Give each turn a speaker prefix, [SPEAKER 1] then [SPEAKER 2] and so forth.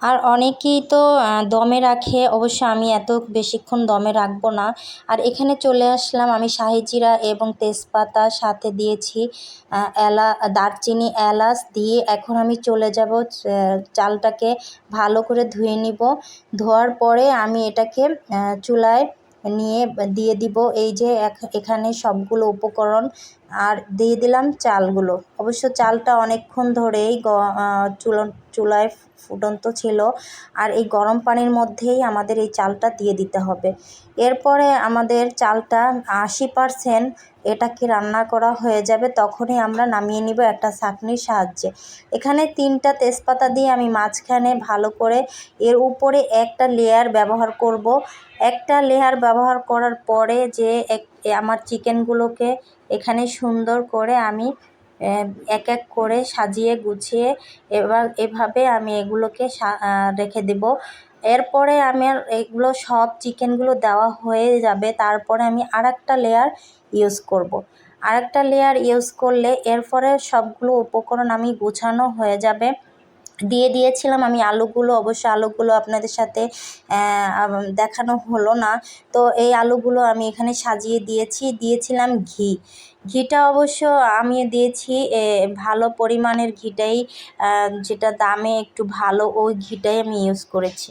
[SPEAKER 1] আর অনেকেই তো দমে রাখে, অবশ্য আমি এত বেশিক্ষণ দমে রাখবো না। আর এখানে চলে আসলাম, আমি শাহি জিরা এবং তেজপাতা সাথে দিয়েছি দারচিনি, এলাচ দিয়ে এখন আমি চলে যাব চালটাকে ভালো করে ধুয়ে নিব। ধোয়ার পরে আমি এটাকে চুলায় নিয়ে দিয়ে দিব এই যে এখানে সবগুলো উপকরণ, আর দিয়ে দিলাম চালগুলো। অবশ্য চালটা অনেকক্ষণ ধরেই চুলায় ফুটন্ত ছিল, আর এই গরম পানির মধ্যেই আমাদের এই চালটা দিয়ে দিতে হবে। এরপরে আমাদের চালটা 80% এটাকে রান্না করা হয়ে যাবে, তখনই আমরা নামিয়ে নিব একটা ছাঁকনির সাহায্যে। এখানে 3টা তেজপাতা দিয়ে আমি মাঝখানে ভালো করে এর উপরে একটা লেয়ার ব্যবহার করব। একটা লেয়ার ব্যবহার করার পরে যে আমার চিকেনগুলোকে এখানে সুন্দর করে আমি এক এক করে সাজিয়ে গুছিয়ে এভাবে আমি এগুলোকে রেখে দেব। এরপরে আমার এগুলো সব চিকেনগুলো দেওয়া হয়ে যাবে, তারপরে আমি আরেকটা লেয়ার ইউজ করব। আরেকটা লেয়ার ইউজ করলে এরপরে সবগুলো উপকরণ আমি গোছানো হয়ে যাবে। দিয়ে দিয়েছিলাম আমি আলুগুলো, অবশ্য আলুগুলো আপনাদের সাথে দেখানো হলো না। তো এই আলুগুলো আমি এখানে সাজিয়ে দিয়েছিলাম ঘিটা অবশ্য আমি দিয়েছি ভালো পরিমাণের ঘিটাই, যেটা দামে একটু ভালো, ওই ঘিটাই আমি ইউজ করেছি।